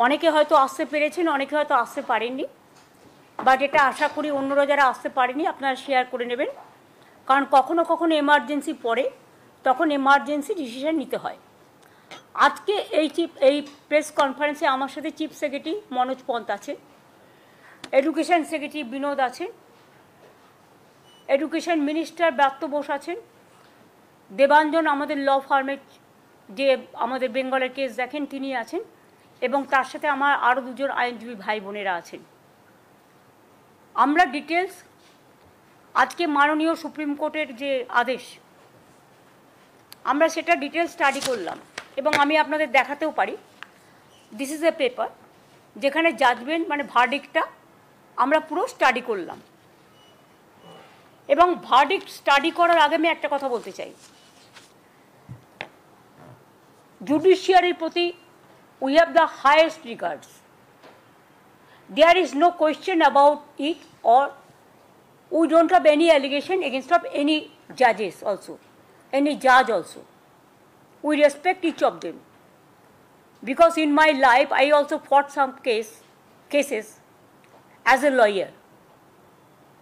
অনেকে হয়তো আসতে পেরেছেন, অনেকে হয়তো আসতে পারেননি, বাট এটা আশা করি অন্যরা যারা আসতে পারেনি আপনারা শেয়ার করে নেবেন, কারণ কখনো কখনো এমার্জেন্সি পড়ে, তখন এমার্জেন্সি ডিসিশন নিতে হয়। আজকে এই প্রেস কনফারেন্সে আমার সাথে চিফ সেক্রেটারি মনোজ পন্ত আছে, এডুকেশন সেক্রেটারি বিনোদ আছেন, এডুকেশন মিনিস্টার ব্রাত্য বোস আছেন, দেবাঞ্জন আমাদের ল ফার্মের যে আমাদের বেঙ্গলের কেস দেখেন তিনি আছেন, এবং তার সাথে আমার আরও দুজন আইনজীবী ভাই বোনেরা আছেন। আমরা ডিটেলস আজকে মাননীয় সুপ্রিম কোর্টের যে আদেশ, আমরা সেটা ডিটেলস স্টাডি করলাম, এবং আমি আপনাদের দেখাতেও পারি। দিস ইজ এ পেপার যেখানে জাজমেন্ট মানে ভার্ডিক্টটা আমরা পুরো স্টাডি করলাম। এবং ভার্ডিক্ট স্টাডি করার আগে আমি একটা কথা বলতে চাই, জুডিশিয়ারির প্রতি we have the highest regards. There is no question about it, or we don't have any allegation against of any judges also, any judge also. We respect each of them, because in my life I also fought some cases as a lawyer,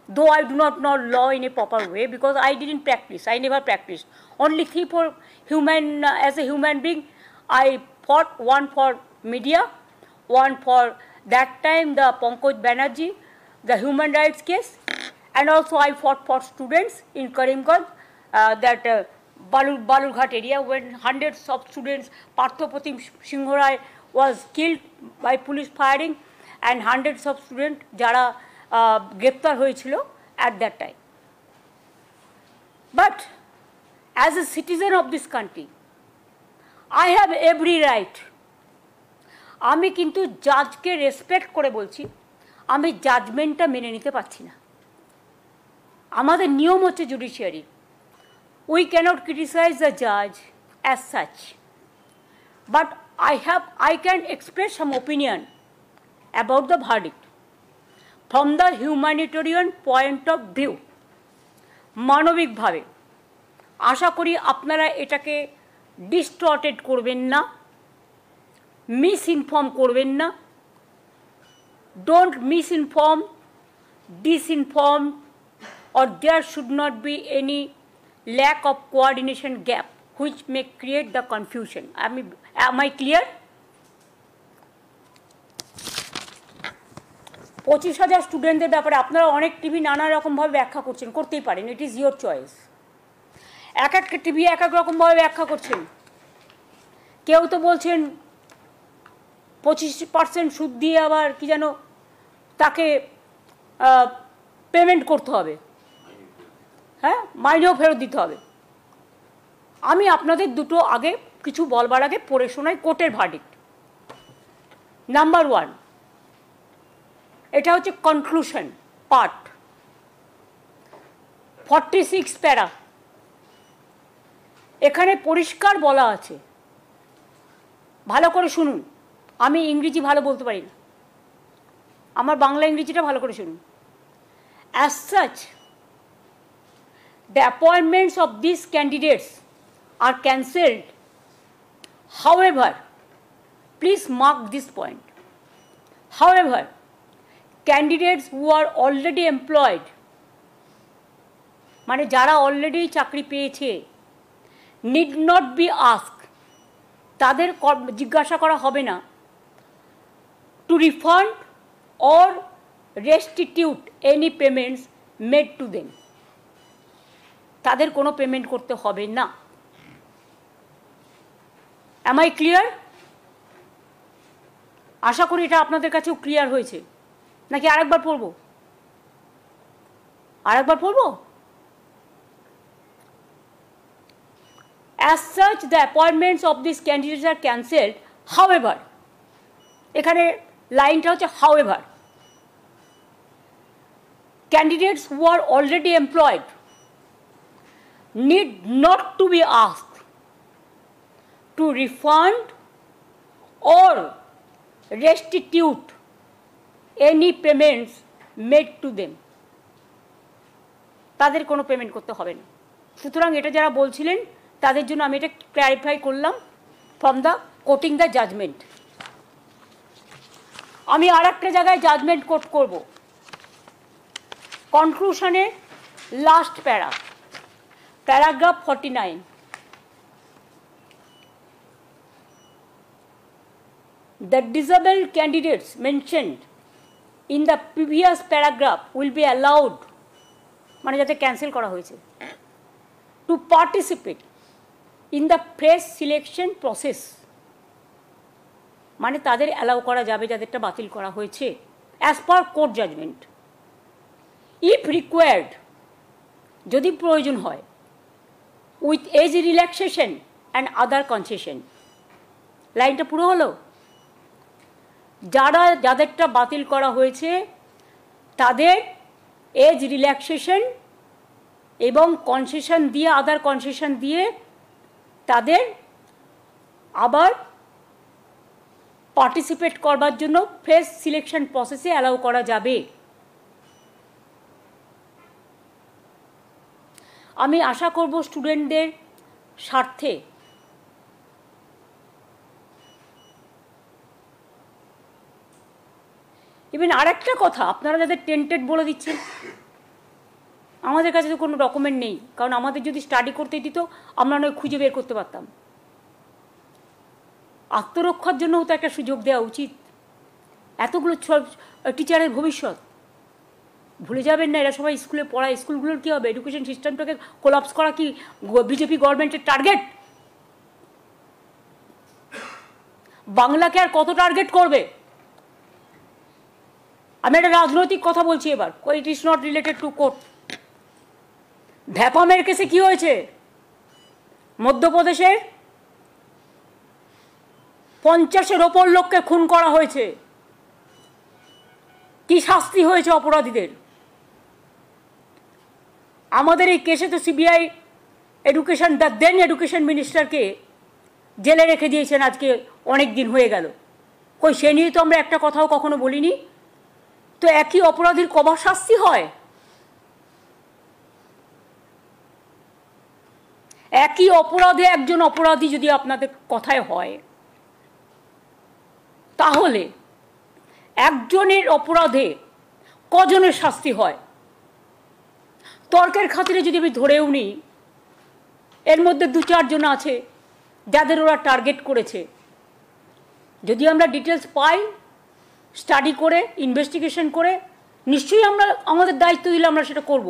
though I do not know law in a proper way because I didn't practice. I never practiced. Only three for human, as a human being I fought, one for media, one for that time the Pankaj Banerjee, the human rights case, and also I fought for students in Karimganj, that Balurghat area, when hundreds of students, Parthopratim Singhorai was killed by police firing, and hundreds of students jara greptar hoyechilo at that time. But as a citizen of this country, I have every right. আমি কিন্তু জাজকে respect করে বলছি, আমি জাজমেন্টটা মেনে নিতে পারছি না। আমাদের নিয়ম হচ্ছে judiciary, we can't criticize the জাজ as such, but I can express some opinion about the verdict from the humanitarian point of view, মানবিকভাবে। আশা করি আপনারা এটাকে ডিস্টর্টেড করবেন না, মিসইনফর্ম করবেন না। Don't misinform, disinform, or there should not be any lack of coordination gap which may create the confusion. Am I clear? 25,000 স্টুডেন্টদের ব্যাপারে আপনারা অনেক টিভি নানা রকমভাবে ব্যাখ্যা করছেন, করতেই পারেন, ইট ইজ ইয়োর চয়েস। এক একটা টিভি এক এক রকমভাবে ব্যাখ্যা করছেন। কেউ তো বলছেন 25% সুদ দিয়ে আবার কি যেন তাকে পেমেন্ট করতে হবে, হ্যাঁ, মাইনেও ফেরত দিতে হবে। আমি আপনাদের দুটো আগে কিছু বলবার আগে পড়ে শোনাই কোর্টের ভার্ডিক্ট। নাম্বার 1, এটা হচ্ছে কনক্লুশন পার্ট, 46 প্যারা। এখানে পরিষ্কার বলা আছে, ভালো করে শুনুন, আমি ইংরেজি ভালো বলতে পারি না, আমার বাংলা ইংরেজিটা ভালো করে শুনুন। As such the appointments of this candidates are cancelled, however, please mark this point, however candidates who are already employed, মানে যারা অলরেডি চাকরি পেয়েছে, নিড নট বি আস্ক, তাদের জিজ্ঞাসা করা হবে না, to refund or restitute any payments made to them, তাদের কোনো পেমেন্ট করতে হবে না। Am I clear? আশা করি এটা আপনাদের কাছেও ক্লিয়ার হয়েছে, নাকি আরেকবার পড়বো? আরেকবার পড়বো? As such, the appointments of these candidates are cancelled. However, এখানে লাইনটা হচ্ছে however, candidates who are already employed need not to be asked to refund or restitute any payments made to them. তাদের কোনো পেমেন্ট করতে হবে না। সুতরাং এটা যারা বলছিলেন তাদের জন্য আমি এটা ক্ল্যারিফাই করলাম from the quoting the judgment. আমি আরেকটা জায়গায় জাজমেন্ট কোট করব, কনক্লুশনের last paragraph 49, the disabled candidates mentioned in the previous paragraph will be allowed, মানে যাতে ক্যান্সেল করা হয়েছে, to participate in the press selection process, মানে তাদের অ্যালাউ করা যাবে যাদেরটা বাতিল করা হয়েছে as per court judgment, if required, যদি প্রয়োজন হয়, with age relaxation and other concession. লাইনটা পুরো হলো, যাদেরটা বাতিল করা হয়েছে তাদের এজ রিল্যাক্সেশন এবং কনসেশন দিয়ে, আদার কনসেশন দিয়ে তাদের আবার পার্টিসিপেট করবার জন্য প্রেস সিলেকশন প্রসেসে অ্যালাউ করা যাবে। আমি আশা করব স্টুডেন্টদের স্বার্থে ইভেন আরেকটা কথা, আপনারা যাদের টেন্টেড বলে দিচ্ছেন, আমাদের কাছে তো কোনো ডকুমেন্ট নেই, কারণ আমাদের যদি স্টাডি করতে দিত আমরা নয় খুঁজে বের করতে পারতাম। আত্মরক্ষার জন্যও তো একটা সুযোগ দেওয়া উচিত। এতগুলো টিচারের ভবিষ্যৎ ভুলে যাবেন না, এরা সবাই স্কুলে পড়ায়। স্কুলগুলোর কী হবে? এডুকেশন সিস্টেমটাকে কোলাপস করা কি বিজেপি গভর্নমেন্টের টার্গেট? বাংলাকে আর কত টার্গেট করবে? আমি একটা রাজনৈতিক কথা বলছি এবার, it is not related to court. ভ্যাপামের কেসে কি হয়েছে? মধ্যপ্রদেশের 50-এর ওপর লোককে খুন করা হয়েছে। কি শাস্তি হয়েছে অপরাধীদের? আমাদের এই কেসে তো সিবিআই এডুকেশন, দেন এডুকেশন মিনিস্টারকে জেলে রেখে দিয়েছেন আজকে অনেক দিন হয়ে গেল। কই সে নিয়ে তো আমরা একটা কথাও কখনো বলিনি। তো একই অপরাধীর কবার শাস্তি হয়? একই অপরাধে একজন অপরাধী যদি আপনাদের কথায় হয়, তাহলে একজনের অপরাধে কজনের শাস্তি হয়? তর্কের খাতিরে যদি আমি ধরেও নিই এর মধ্যে 2-4 জন আছে যাদের ওরা টার্গেট করেছে, যদি আমরা ডিটেলস পাই, স্টাডি করে, ইনভেস্টিগেশন করে, নিশ্চয়ই আমরা আমাদের দায়িত্ব দিলে আমরা সেটা করব।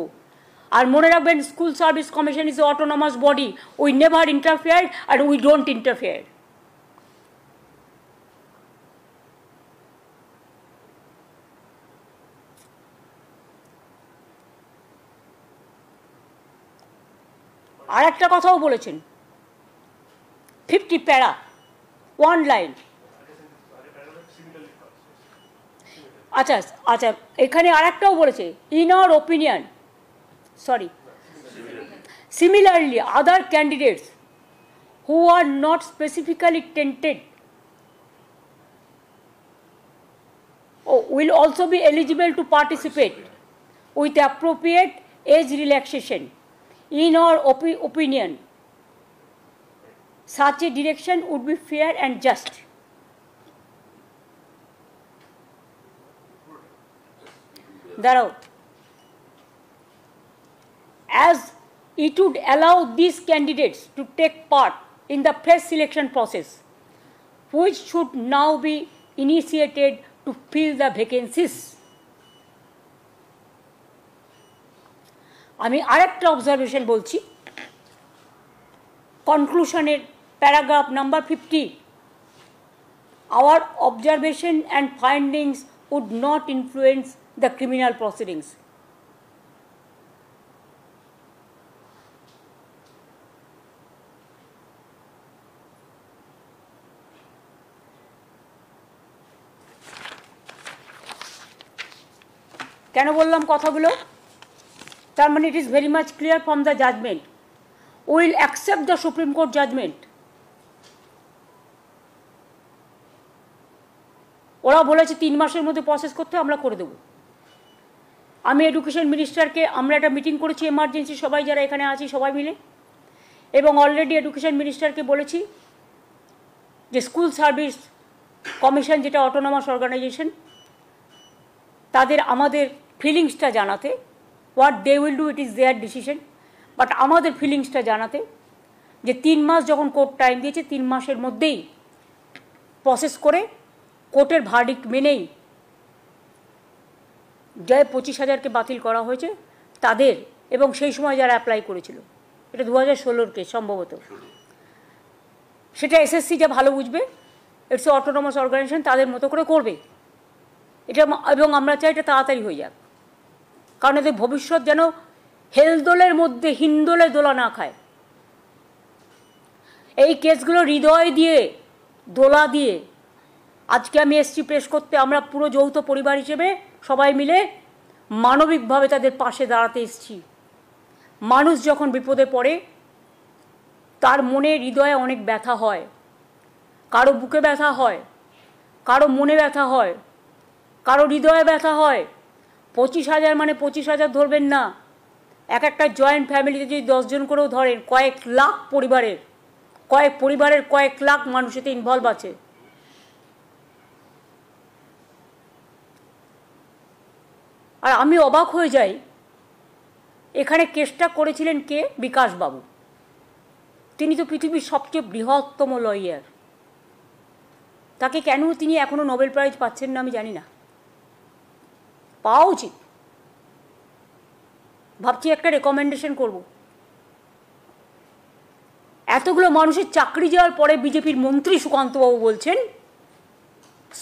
আর মনে রাখবেন, school service commission is a autonomous body, we never interfere আর উই ডোন্ট ইন্টারফেয়ার। আর একটা কথাও বলেছেন, 50 প্যারা, 1 লাইন। আচ্ছা আচ্ছা, এখানে আর একটাও বলেছে, in our opinion, sorry, similarly other candidates who are not specifically tainted will also be eligible to participate with appropriate age relaxation. In our opinion, such a direction would be fair and just. দাঁড়াও, as it would allow these candidates to take part in the press selection process, which should now be initiated to fill the vacancies. আমি আরেকটা observation বলছি, কনক্লুশনের paragraph number 50, our observation and findings would not influence the criminal proceedings. কেন বললাম কথাগুলো? তার মানে it is very much clear from the judgment, will accept the supreme court judgment. ওরা বলেছে 3 মাসের মধ্যে প্রসেস করতে, আমরা করে দেবো। আমি এডুকেশন মিনিস্টারকে, আমরা একটা মিটিং করেছি এমার্জেন্সি, সবাই যারা এখানে আছি সবাই মিলে, এবং অলরেডি এডুকেশন মিনিস্টারকে বলেছি যে স্কুল সার্ভিস কমিশন, যেটা অটোনমাস অর্গানাইজেশন, তাদের আমাদের ফিলিংসটা জানাতে, what they will do it is their decision, but আমাদের ফিলিংসটা জানাতে যে 3 মাস যখন কোর্ট টাইম দিয়েছে 3 মাসের মধ্যেই প্রসেস করে কোর্টের ভার্ডিক্ট মেনেই যে 25,000কে বাতিল করা হয়েছে তাদের, এবং সেই সময় যারা অ্যাপ্লাই করেছিল, এটা 2016 কেস সম্ভবত, সেটা এসএসসি যা ভালো বুঝবে, ইটস অটোনমাস অর্গানাইজেশন, তাদের মতো করে করবে এটা, এবং আমরা চাই এটা তাড়াতাড়ি হয়ে যাক, কারণ এদের ভবিষ্যৎ যেন হেলদোলের মধ্যে হিন্দোলে দোলা না খায়। এই কেসগুলো হৃদয় দিয়ে দোলা দিয়ে আজকে আমি এসছি প্রেস করতে, আমরা পুরো যৌথ পরিবার হিসেবে সবাই মিলে মানবিকভাবে তাদের পাশে দাঁড়াতে এসছি। মানুষ যখন বিপদে পড়ে তার মনে হৃদয়ে অনেক ব্যথা হয়, কারো বুকে ব্যথা হয়, কারো মনে ব্যথা হয়, কারো হৃদয়ে ব্যথা হয়। 25,000 মানে 25,000 ধরবেন না, এক একটা জয়েন্ট ফ্যামিলিতে যদি 10 জন করেও ধরেন, কয়েক লাখ পরিবারের কয়েক লাখ মানুষ এতে ইনভলভ আছে। আর আমি অবাক হয়ে যাই, এখানে কেসটা করেছিলেন কে? বিকাশবাবু। তিনি তো পৃথিবীর সবচেয়ে বৃহত্তম লয়ার, তাকে কেন তিনি এখনো নোবেল প্রাইজ পাচ্ছেন না আমি জানি না, পাওয়া উচিত। ভাবছি একটা রেকমেন্ডেশন করব। এতগুলো মানুষের চাকরি যাওয়ার পরে বিজেপির মন্ত্রী সুকান্তবাবু বলছেন,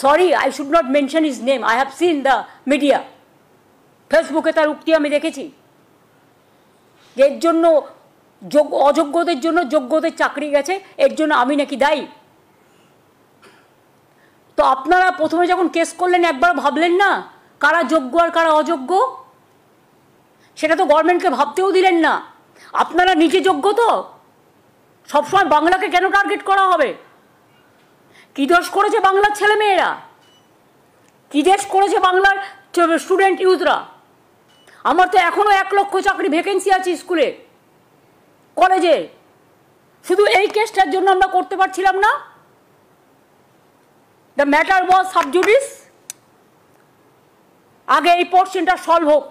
sorry I should not mention his name, I have seen the media, ফেসবুকে তার উক্তি আমি দেখেছি, এর জন্য অযোগ্যদের জন্য যোগ্যদের চাকরি গেছে, এর জন্য আমি নাকি দায়ী। তো আপনারা প্রথমে যখন কেস করলেন একবার ভাবলেন না কারা যোগ্য আর কারা অযোগ্য? সেটা তো গভর্নমেন্টকে ভাবতেও দিলেন না। আপনারা নিজে যোগ্য তো? সবসময় বাংলাকে কেন টার্গেট করা হবে? কী দোষ করেছে বাংলার ছেলেমেয়েরা? কী দেশ করেছে বাংলার স্টুডেন্ট ইউথরা? আমার তো এখনও 1 লক্ষ চাকরি ভ্যাকেন্সি আছে স্কুলে, কলেজে, শুধু এই কেসটার জন্য আমরা করতে পারছিলাম না। The matter was sub judice, আগে এই পোর্শনটা সলভ হোক,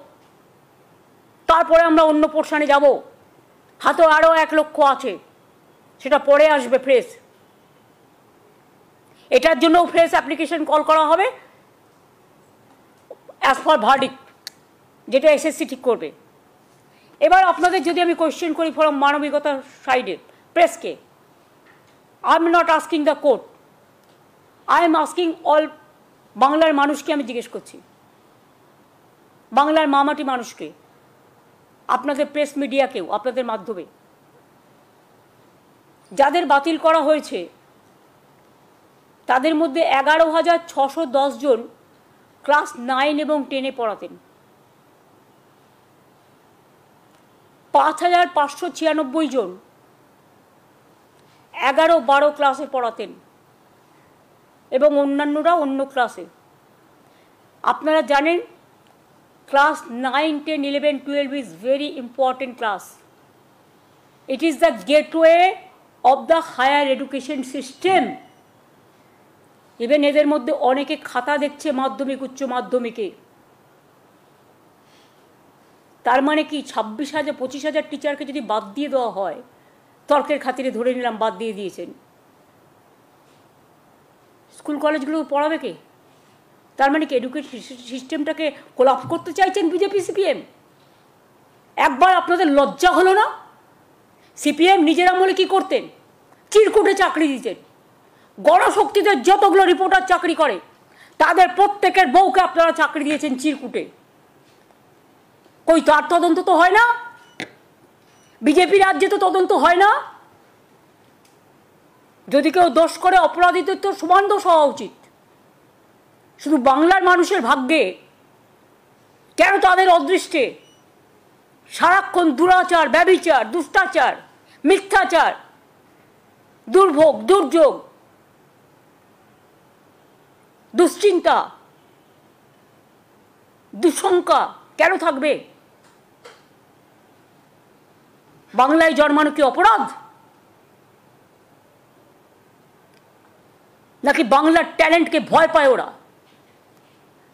তারপরে আমরা অন্য পোর্শনে যাব। হাতে আরও 1 লক্ষ আছে, সেটা পরে আসবে ফ্রেশ। এটার জন্য ফ্রেশ অ্যাপ্লিকেশন কল করা হবে অ্যাজ পার ভার্ডিক্ট, যেটা এসএসসি ঠিক করবে। এবার আপনাদের যদি আমি কোয়েশ্চেন করি ফ্রম মানবিকতার সাইডে প্রেসকে, I am not asking the court, I am asking all বাংলার মানুষকে আমি জিজ্ঞেস করছি, বাংলার মামাটি মানুষকে, আপনাদের প্রেস মিডিয়াকেও, আপনাদের মাধ্যমে যাদের বাতিল করা হয়েছে তাদের মধ্যে 11,610 জন ক্লাস 9 এবং 10-এ পড়াতেন, 5,596 জন 11-12 ক্লাসে পড়াতেন এবং অন্যান্যরা অন্য ক্লাসে। আপনারা জানেন class 9, 10, 11, 12 is very important class. It is the gateway of the higher education system. Even এদের মধ্যে অনেকে খাতা দেখছে মাধ্যমিক উচ্চ মাধ্যমিকে। তার মানে কি 26,000 25,000 টিচারকে যদি বাদ দিয়ে দেওয়া হয়, তর্কের খাতিরে ধরে নিলাম বাদ দিয়ে দিয়েছেন, স্কুল কলেজগুলো পড়াবে কে? তার মানে কি এডুকেশন সিস্টেমটাকে কোলাপস করতে চাইছেন বিজেপি সিপিএম? একবার আপনাদের লজ্জা হলো না? সিপিএম নিজের আমলে কি করতেন? চিরকুটে চাকরি দিতেন। গণশক্তিদের যতগুলো রিপোর্টার চাকরি করে তাদের প্রত্যেকের বউকে আপনারা চাকরি দিয়েছেন চিরকুটে। কই তার তদন্ত তো হয় না? বিজেপি রাজ্যে তো তদন্ত হয় না। যদি কেউ দোষ করে অপরাধীদের তো সমান দোষ হওয়া উচিত। শুধু বাংলার মানুষের ভাগ্যে কেন তাদের অদৃষ্টে সারাক্ষণ দুরাচার, ব্যভিচার, দুষ্টাচার, মিথ্যাচার, দুর্ভোগ, দুর্যোগ, দুশ্চিন্তা, দুঃশঙ্কা কেন থাকবে? বাংলায় জন্মানো কি অপরাধ? নাকি বাংলার ট্যালেন্টকে ভয় পায় ওরা?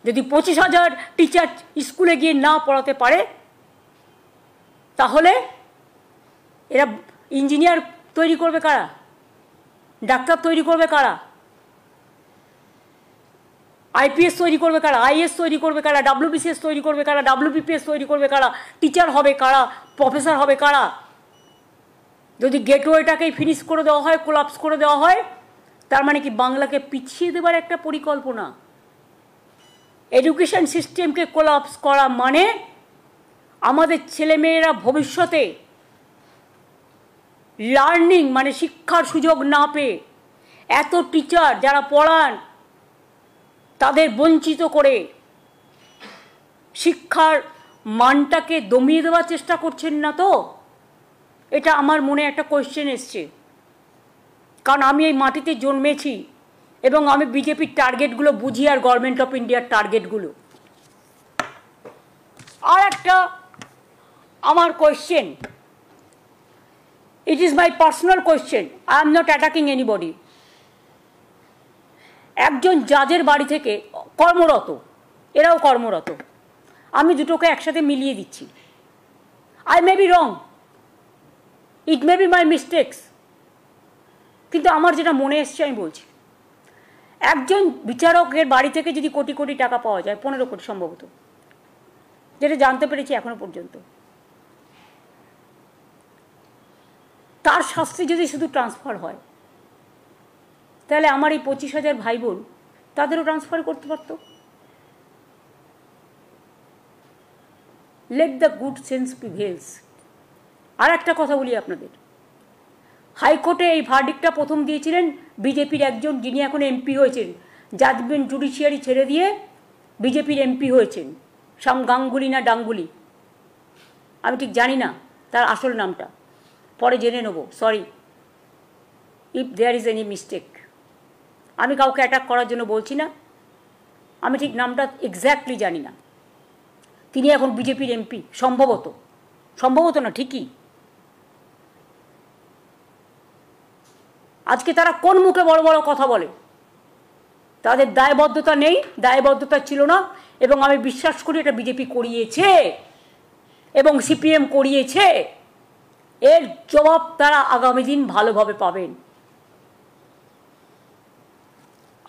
যদি 25,000 টিচার স্কুলে গিয়ে না পড়াতে পারে তাহলে এরা ইঞ্জিনিয়ার তৈরি করবে কারা, ডাক্তার তৈরি করবে কারা, আইপিএস তৈরি করবে কারা, আইএস তৈরি করবে কারা, ডাব্লিউবিসিএস তৈরি করবে কারা, ডাব্লিউবিপিএস তৈরি করবে কারা, টিচার হবে কারা, প্রফেসর হবে কারা? যদি গেটওয়েটাকেই ফিনিশ করে দেওয়া হয়, কোলাপস করে দেওয়া হয়, তার মানে কি বাংলাকে পিছিয়ে দেবার একটা পরিকল্পনা? এডুকেশন সিস্টেমকে কোলাপস করা মানে আমাদের ছেলেমেয়েরা ভবিষ্যতে লার্নিং মানে শিক্ষার সুযোগ না পেয়ে এত টিচার যারা পড়ান তাদের বঞ্চিত করে শিক্ষার মানটাকে দমিয়ে দেওয়ার চেষ্টা করছেন না তো? এটা আমার মনে একটা কোয়েশ্চেন এসছে, কারণ আমি এই মাটিতে জন্মেছি এবং আমি বিজেপির টার্গেটগুলো বুঝি আর গভর্নমেন্ট অফ ইন্ডিয়ার টার্গেটগুলো। আর একটা আমার question, it is my personal question, I am not attacking anybody. একজন জাজের বাড়ি থেকে কর্মরত, এরাও কর্মরত, আমি দুটোকে একসাথে মিলিয়ে দিচ্ছি। I may be wrong, it may be my mistakes, কিন্তু আমার যেটা মনে এসছে আমি বলছি। একজন বিচারকের বাড়ি থেকে যদি কোটি কোটি টাকা পাওয়া যায়, 15 কোটি সম্ভবত, যেটা জানতে পেরেছি এখনো পর্যন্ত, তার শাস্তি যদি শুধু ট্রান্সফার হয় তাহলে আমার এই 25,000 ভাই বোন তাদেরও ট্রান্সফার করতে পারতো। Let the good sense prevails. আর একটা কথা বলি আপনাদের, হাইকোর্টে এই ভার্ডিক্টটা প্রথম দিয়েছিলেন বিজেপির একজন, যিনি এখন এমপি হয়েছেন, জাজমেন্ট জুডিশিয়ারি ছেড়ে দিয়ে বিজেপির এমপি হয়েছেন, গাঙ্গুলি না ডাঙ্গুলি, আমি ঠিক জানি না তার আসল নামটা, পরে জেনে নেব, sorry if there is any mistake. আমি কাউকে অ্যাটাক করার জন্য বলছি না, আমি ঠিক নামটা এক্স্যাক্টলি জানি না। তিনি এখন বিজেপির এমপি, সম্ভবত, সম্ভবত না ঠিকই। আজকে তারা কোন মুখে বড় বড় কথা বলে? তাদের দায়বদ্ধতা নেই, দায়বদ্ধতা ছিল না, এবং আমি বিশ্বাস করি এটা বিজেপি করিয়েছে এবং সিপিএম করিয়েছে। এর জবাব তারা আগামী দিন ভালোভাবে পাবেন।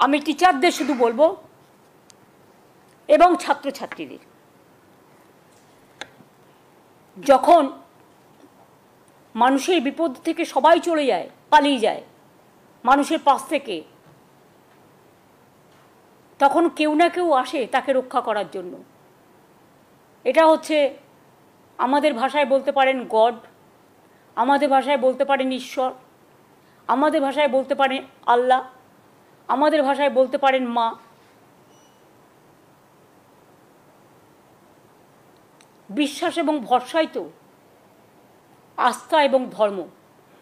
আমি টিচারদের শুধু বলবো এবং ছাত্রছাত্রীদের, যখন মানুষের বিপদ থেকে সবাই চলে যায়, পালিয়ে যায় মানুষের পাশ থেকে, তখন কেউ না কেউ আসে তাকে রক্ষা করার জন্য। এটা হচ্ছে আমাদের ভাষায় বলতে পারেন গড, আমাদের ভাষায় বলতে পারেন ঈশ্বর, আমাদের ভাষায় বলতে পারেন আল্লাহ, আমাদের ভাষায় বলতে পারেন মা। বিশ্বাস এবং ভরসাই তো আস্থা এবং ধর্ম,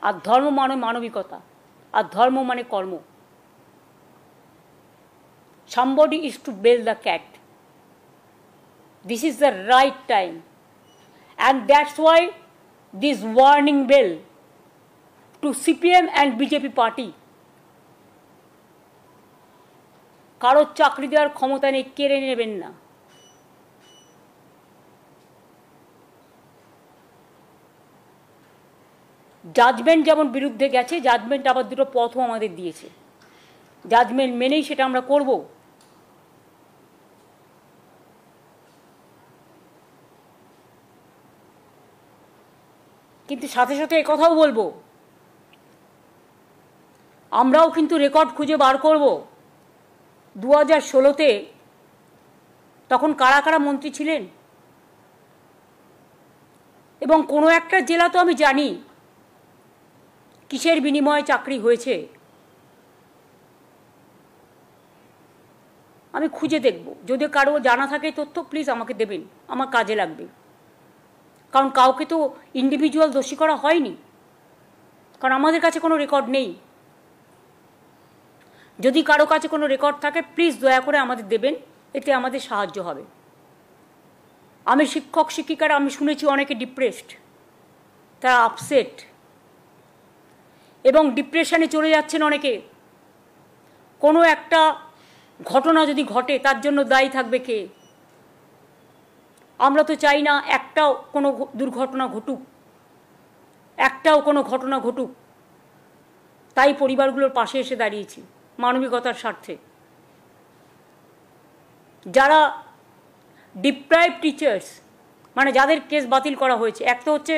আর ধর্ম মানে মানবিকতা, আর ধর্ম মানে কর্ম। Somebody is to bail the cat. This is the right time, and that's why this warning bell to CPM and BJP party. কারো চাকরি দেওয়ার ক্ষমতা নেই, কেড়ে নেবেন না। জাজমেন্ট যেমন বিরুদ্ধে গেছে, জাজমেন্ট আবার দুটো পথও আমাদের দিয়েছে, জাজমেন্ট মেনেই সেটা আমরা করব। কিন্তু সাথে সাথে একথাও বলবো, আমরাও কিন্তু রেকর্ড খুঁজে বার করব 2016-তে তখন কারা কারা মন্ত্রী ছিলেন, এবং কোনো একটা জেলা তো আমি জানি কিসের বিনিময়ে চাকরি হয়েছে, আমি খুঁজে দেখব। যদি কারো জানা থাকে তথ্য প্লিজ আমাকে দেবেন, আমার কাজে লাগবে। কারণ কাউকে তো ইন্ডিভিজুয়াল দোষী করা হয়নি, কারণ আমাদের কাছে কোনো রেকর্ড নেই। যদি কারো কাছে কোনো রেকর্ড থাকে প্লিজ দয়া করে আমাদের দেবেন, এতে আমাদের সাহায্য হবে। আমি শিক্ষক শিক্ষিকারা আমি শুনেছি অনেকে ডিপ্রেসড, তারা আপসেট এবং ডিপ্রেশনে চলে যাচ্ছেন অনেকে। কোনো একটা ঘটনা যদি ঘটে তার জন্য দায়ী থাকবে কে? আমরা তো চাই না একটাও কোনো দুর্ঘটনা ঘটুক, একটাও কোনো ঘটনা ঘটুক। তাই পরিবারগুলোর পাশে এসে দাঁড়িয়েছি মানবিকতার স্বার্থে। যারা ডিপ্রাইভ টিচার্স, মানে যাদের কেস বাতিল করা হয়েছে, এক তো হচ্ছে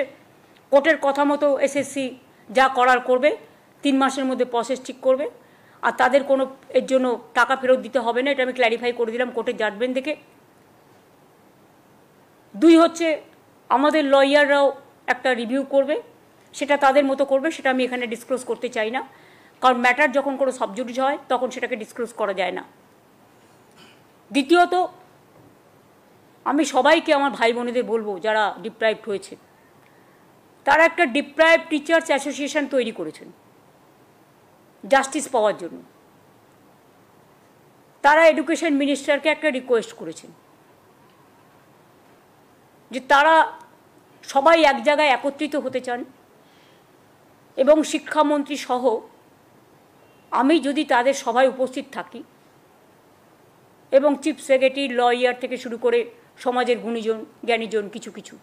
কোর্টের কথা মতো এসএসসি যা করার করবে, 3 মাসের মধ্যে প্রসেস ঠিক করবে, আর তাদের কোনো এর জন্য টাকা ফেরত দিতে হবে না, এটা আমি ক্ল্যারিফাই করে দিলাম কোর্টের জাজমেন্ট দেখে। 2 হচ্ছে আমাদের লয়াররাও একটা রিভিউ করবে, সেটা তাদের মতো করবে, সেটা আমি এখানে ডিসক্লোজ করতে চাই না, কারণ ম্যাটার যখন কোনো সাবজুডিস হয় তখন সেটাকে ডিসক্লোজ করা যায় না। দ্বিতীয়ত, আমি সবাইকে আমার ভাই বোনেদের বলবো যারা ডিপ্রাইভড হয়েছে, তারা একটা ডিপ্রাইভড টিচার্স অ্যাসোসিয়েশন তৈরি করেছেন জাস্টিস পাওয়ার জন্য। তারা এডুকেশন মিনিস্টারকে একটা রিকোয়েস্ট করেছেন যে তারা সবাই এক জায়গায় একত্রিত হতে চান, এবং শিক্ষামন্ত্রী সহ আমি যদি তাদের সভায় উপস্থিত থাকি, এবং চিফ সেক্রেটারি, লয়ার থেকে শুরু করে সমাজের গুণীজন জ্ঞানীজন, কিছু কিছু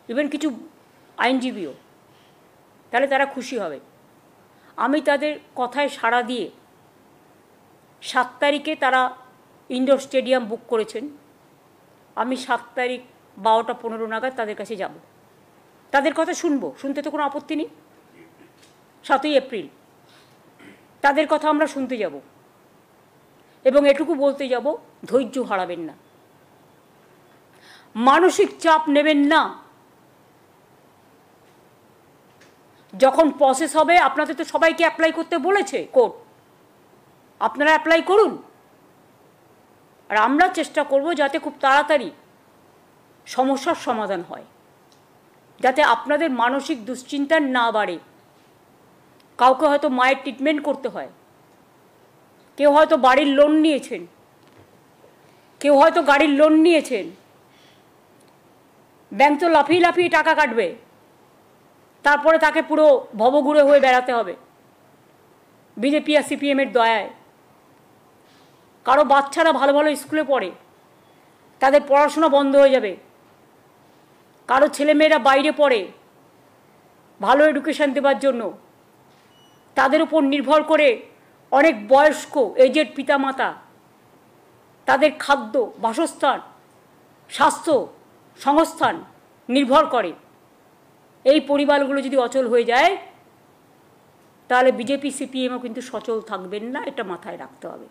ইভেন কিছু আইনজীবীও, তাহলে তারা খুশি হবে। আমি তাদের কথায় সাড়া দিয়ে 7 তারিখে তারা ইনডোর স্টেডিয়াম বুক করেছেন। আমি 7 তারিখ 12টা 15 নাগাদ তাদের কাছে যাব, তাদের কথা শুনবো, শুনতে তো কোনো আপত্তি নেই। 7ই এপ্রিল তাদের কথা আমরা শুনতে যাব, এবং এটুকু বলতে যাব, ধৈর্য হারাবেন না, মানসিক চাপ নেবেন না। যখন প্রসেস হবে, আপনাদের তো সবাইকে অ্যাপ্লাই করতে বলেছে কোর্ট, আপনারা অ্যাপ্লাই করুন, আর আমরা চেষ্টা করব যাতে খুব তাড়াতাড়ি সমস্যার সমাধান হয়, যাতে আপনাদের মানসিক দুশ্চিন্তা না বাড়ে। কাউকে হয়তো মায়ের ট্রিটমেন্ট করতে হয়, কেউ হয়তো বাড়ির লোন নিয়েছেন, কেউ হয়তো গাড়ির লোন নিয়েছেন, ব্যাংক তো লাফিয়ে লাফিয়ে টাকা কাটবে, তারপরে তাকে পুরো ভবঘুরে হয়ে বেড়াতে হবে বিজেপি আর সিপিএমের দয়ায়। কারো বাচ্চারা ভালো ভালো স্কুলে পড়ে, তাদের পড়াশোনা বন্ধ হয়ে যাবে। কারো ছেলেমেয়েরা বাইরে পড়ে, ভালো এডুকেশন দেওয়ার জন্য তাদের উপর নির্ভর করে অনেক বয়স্ক এজেড পিতামাতা, তাদের খাদ্য, বাসস্থান, স্বাস্থ্য, সংস্থান নির্ভর করে। এই পরিবারগুলো যদি অচল হয়ে যায়, তাহলে বিজেপি সিপিএমও কিন্তু সচল থাকবেন না, এটা মাথায় রাখতে হবে।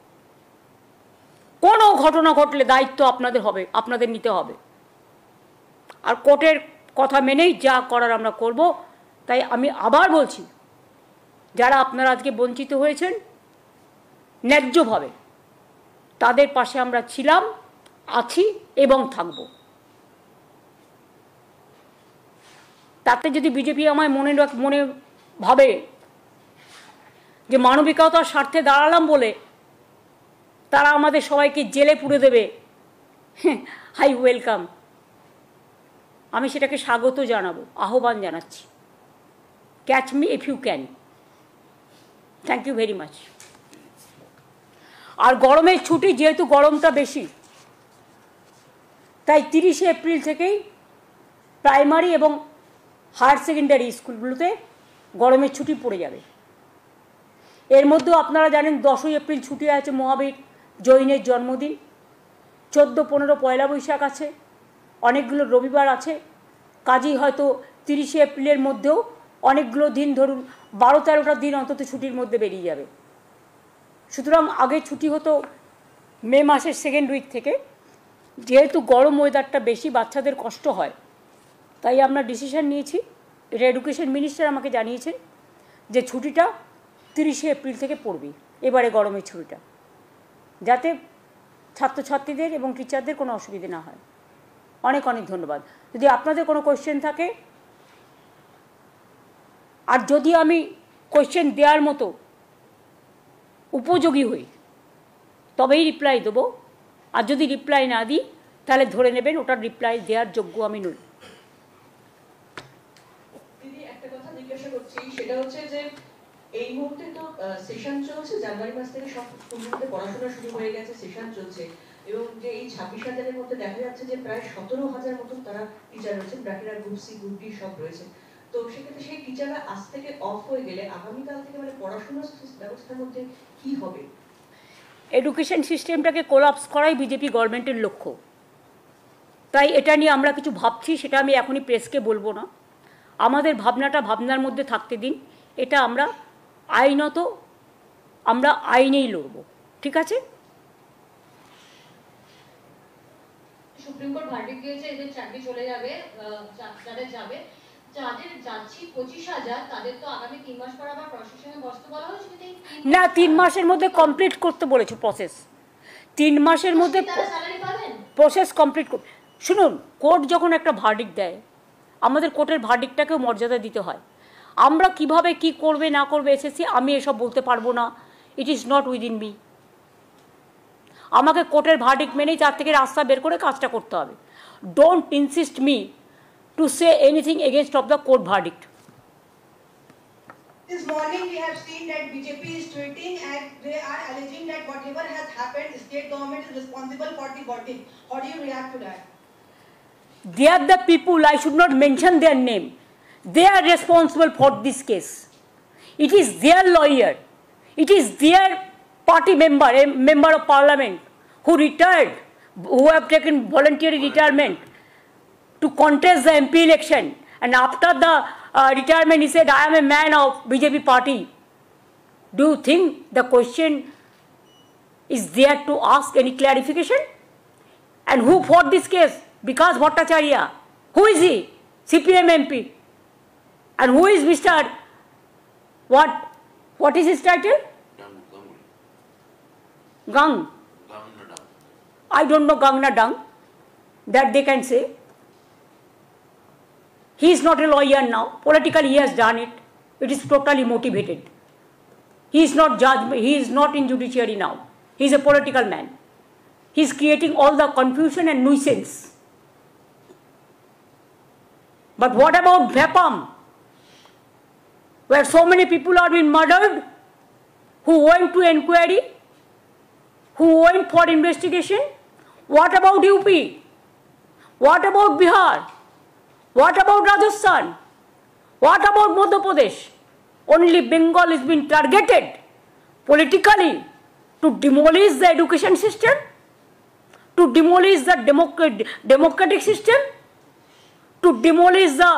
কোনো ঘটনা ঘটলে দায়িত্ব আপনাদের হবে, আপনাদের নিতে হবে, আর কোর্টের কথা মেনেই যা করার আমরা করব। তাই আমি আবার বলছি, যারা আপনারা আজকে বঞ্চিত হয়েছেন ন্যায্যভাবে, তাদের পাশে আমরা ছিলাম, আছি এবং থাকব। তাতে যদি বিজেপি আমায় মনে ভাবে যে মানবিকতার স্বার্থে দাঁড়ালাম বলে তারা আমাদের সবাইকে জেলে পুরে দেবে, হাই ওয়েলকাম, আমি সেটাকে স্বাগত জানাবো, আহ্বান জানাচ্ছি। Catch me if you can. Thank you very much. আর গরমের ছুটি, যেহেতু গরমটা বেশি, তাই 30শে এপ্রিল থেকেই প্রাইমারি এবং হায়ার সেকেন্ডারি স্কুলগুলোতে গরমের ছুটি পড়ে যাবে। এর মধ্যেও আপনারা জানেন 10ই এপ্রিল ছুটি আছে, মহাবীর জৈনের জন্মদিন। 14-15 পয়লা বৈশাখ আছে, অনেকগুলো রবিবার আছে। কাজেই হয়তো 30শে এপ্রিলের মধ্যেও অনেকগুলো দিন, ধরুন 12-13টা দিন অন্তত ছুটির মধ্যে বেরিয়ে যাবে। সুতরাং আগে ছুটি হতো মে মাসের 2nd উইক থেকে। যেহেতু গরম ওয়েদারটা বেশি, বাচ্চাদের কষ্ট হয়, তাই আমরা ডিসিশন নিয়েছি, এটা এডুকেশন মিনিস্টার আমাকে জানিয়েছেন, যে ছুটিটা 30শে এপ্রিল থেকে পড়বে এবারে গরমের ছুটিটা, যাতে ছাত্রছাত্রীদের এবং টিচারদের কোনো অসুবিধে না হয়। অনেক অনেক ধন্যবাদ। যদি আপনাদের কোনো কোয়েশ্চেন থাকে, আর যদি আমি কোয়েশ্চেন দেওয়ার মতো উপযোগী হই, তবেই রিপ্লাই দেবো। আর যদি রিপ্লাই না দিই, তাহলে ধরে নেবেন ওটার রিপ্লাই দেওয়ার যোগ্য আমি নই। দিদি, একটা কথা জিজ্ঞাসা করছি, সেটা হচ্ছে যে এই মুহূর্তে তো সেশন চলছে, জানুয়ারি মাস থেকে সব স্কুলগুলোতে পড়াশোনা শুরু হয়ে গেছে, সেশন চলছে, এবং যে এই 26,000-এর মধ্যে দেখা যাচ্ছে যে প্রায় 17,000 মতন তারা টিচার রয়েছেন, বাকিরা গ্রুপ সি গ্রুপ ডি সব রয়েছে। তো সেক্ষেত্রে সেই টিচাররা আজ থেকে অফ হয়ে গেলে আগামীকাল থেকে মানে পড়াশোনার ব্যবস্থার মধ্যে কি হবে? এডুকেশন সিস্টেমটাকে কোলাপস করাই বিজেপি গভর্নমেন্টের লক্ষ্য। তাই এটা নিয়ে আমরা কিছু ভাবছি, সেটা আমি এখনই প্রেসকে বলবো না। আমাদের ভাবনাটা ভাবনার মধ্যে থাকতে দিন। এটা আমরা আইনত আমরা আইনেই লড়ব, ঠিক আছে? সুপ্রিম কোর্ট ভার্ডিক্ট দিয়েছে এদের চাকরি চলে যাবে, যাদের যাবে, যাদের যাচ্ছি 25,000 তাদের তো আগামী 3 মাস পর আবার প্রশাসনে বসতে বলা হয়েছে। না, 3 মাসের মধ্যে কমপ্লিট করতে বলেছে প্রসেস। 3 মাসের মধ্যে প্রসেস কমপ্লিট করতে। শুনুন, কোর্ট যখন একটা ভার্ডিক্ট দেয়, আমাদের কোর্টের ভার্ডিক্টটাকেও মর্যাদা দিতে হয়। আমরা কিভাবে কি করবে না করবে এসএসসি, আমি এসব বলতে পারবো না। ইট ইজ নট উইদিন মি। আমাকে কোর্টের ভার্ডিক্ট মেনেই তার থেকে রাস্তা বের করে কাজটা করতে হবে। Don't insist me to say anything against of the court verdict. This morning we have seen that BJP is tweeting and they are alleging that whatever has happened, state government is responsible for the verdict. How do you react to that? They are the people, I should not mention their name. They are responsible for this case. It is their lawyer. It is their party member, a member of parliament who retired, who have taken voluntary retirement to contest the MP election. And after the retirement, he said, I am a man of BJP party. Do you think the question is there to ask any clarification? And who fought this case? Vikas Bhattacharya. Who is he? CPM MP. And who is Mr. What is his title? Gang. I don't know Gang na Dung. That they can say. He is not a lawyer now. Politically he has done it. It is totally motivated. He is not judge. He is not in judiciary now. He is a political man. He is creating all the confusion and nuisance. But what about Vapam, where so many people are being murdered, who went to inquiry, who went for investigation? What about UP? What about Bihar? What about Rajasthan? What about Madhya Pradesh? Only Bengal is being targeted politically to demolish the education system, to demolish the democratic system, to demolish the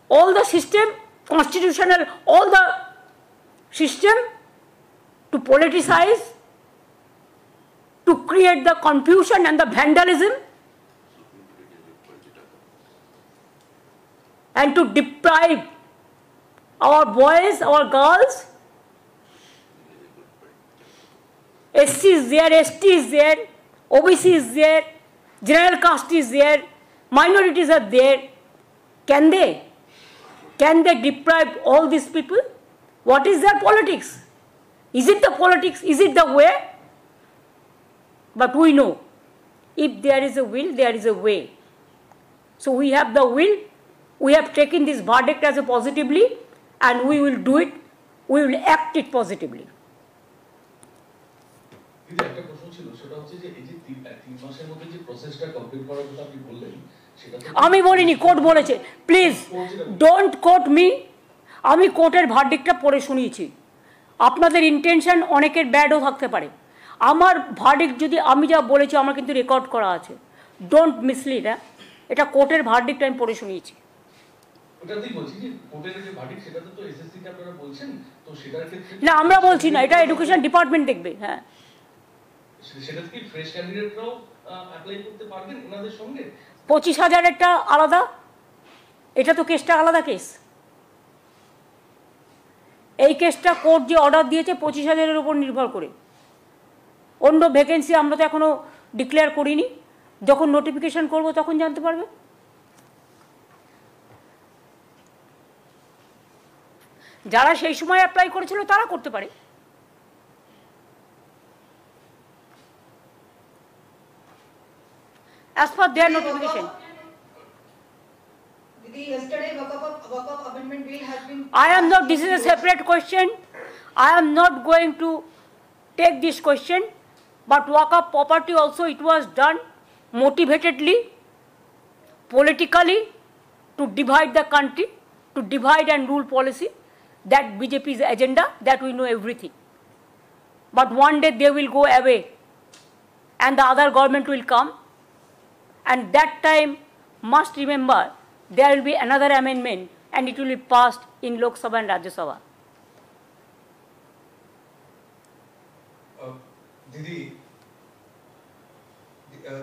all the system, constitutional, all the system, to politicize, to create the confusion and the vandalism, and to deprive our boys, our girls. SC is there, ST is there, OBC is there, general caste is there, minorities are there. Can they deprive all these people? What is their politics? Is it the politics? Is it the way? But we know, if there is a will, there is a way. So we have the will. We have taken this verdict as a positively, and we will do it. We will act it positively. একটা প্রশ্ন ছিল, সেটা হচ্ছে যে এই যে 3 মাসের মধ্যে যে প্রসেসটা কমপ্লিট করার কথা আপনি বললেন, সেটা আমি বলিনি, কোর্ট বলেছে। Please don't quote me. আমি কোর্টের ভার্ডিক্টটা পড়ে শুনিয়েছি। আপনাদের ইন্টেনশন অনেকের ব্যাডও থাকতে পারে। আমার ভার্ডিক্ট যদি আমি যা বলেছি, আমার কিন্তু রেকর্ড করা আছে। Don't mislead. এটা কোর্টের ভার্ডিক্ট আমি পড়ে শুনিয়েছি। না, আমরা বলছি না, এটা এডুকেশন ডিপার্টমেন্ট দেখবে। হ্যাঁ, সেটা কি ফ্রেশ ক্যান্ডিডেটরাও অ্যাপ্লাই করতে পারবেন ওনাদের সঙ্গে? 25,000-এরটা আলাদা, এটা তো কেসটা আলাদা কেস। এই কেসটা কোর্ট যে অর্ডার দিয়েছে 25,000-এর উপর নির্ভর করে। অন্য ভ্যাকেন্সি আমরা তো এখনও ডিক্লেয়ার করিনি। যখন নোটিফিকেশন করব তখন জানতে পারবে। যারা সেই সময় অ্যাপ্লাই করেছিল তারা করতে পারে। as per their notification. the yesterday Waqf amendment bill has been. I am not, this is a separate question. I am not going to take this question, but Waqf property also, it was done motivatedly, politically, to divide the country, to divide and rule policy. That BJP's agenda, that we know everything. But one day they will go away and the other government will come, and that time must remember there will be another amendment and it will be passed in Lok Sabha and Rajya Sabha.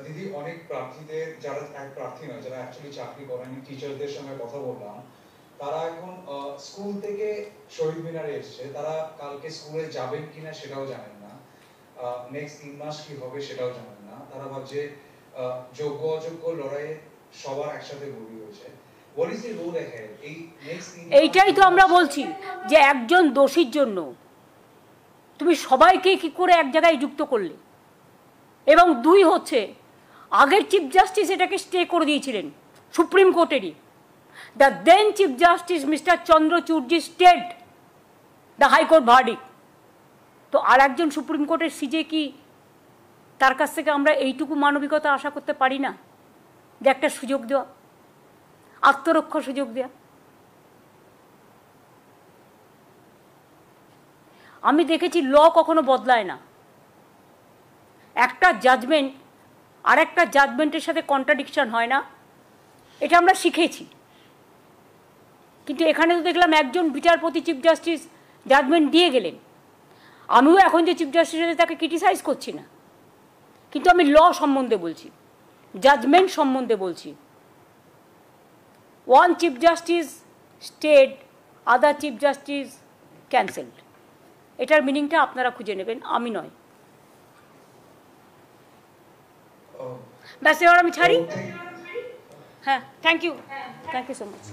দিদি অনেক প্রার্থীদের যারা এক প্রার্থী নয় যারা actually চাকরি করেন টিচারদের সঙ্গে কথা বললাম তারা এখন স্কুল থেকে শহীদ মিনারে এসেছে তারা কালকে স্কুলে যাবেন কিনা সেটাও জানেন না নেক্সট 3 মাস কি হবে সেটাও জানেন না তারা ভাবছে যোগ্য অযোগ্য লড়াইয়ে সবার একসাথে গুলি হয়েছে what is the road ahead এই নেক্সট এইটাই তো আমরা বলছি যে একজন দোষীর জন্য তুমি সবাইকে কি করে এক জায়গায় যুক্ত করলে এবং দুই হচ্ছে আগের চিফ জাস্টিস এটাকে স্টে করে দিয়েছিলেন সুপ্রিম কোর্টেরই the then chief justice mister চন্দ্রচূড়জি স্টেড দ্য হাইকোর্ট ভার্ডিক্ট তো আর একজন সুপ্রিম কোর্টের সিজে কি তার কাছ থেকে আমরা এইটুকু মানবিকতা আশা করতে পারি না যে একটা সুযোগ দেওয়া আত্মরক্ষার সুযোগ দেওয়া আমি দেখেছি ল কখনো বদলায় না একটা জাজমেন্ট আর একটা জাজমেন্টের সাথে কন্ট্রাডিকশন হয় না এটা আমরা শিখেছি কিন্তু এখানে তো দেখলাম একজন বিচারপতি চিফ জাস্টিস জাজমেন্ট দিয়ে গেলেন আমিও এখন যে চিফ জাস্টিস আছে তাকে ক্রিটিসাইজ করছি না কিন্তু আমি ল সম্বন্ধে বলছি জাজমেন্ট সম্বন্ধে বলছি ওয়ান চিফ জাস্টিস স্টেড আদার চিফ জাস্টিস ক্যান্সেলড এটার মিনিংটা আপনারা খুঁজে নেবেন আমি নয় ব্যাস এবার আমি ছাড়ি হ্যাঁ থ্যাংক ইউ সো মাচ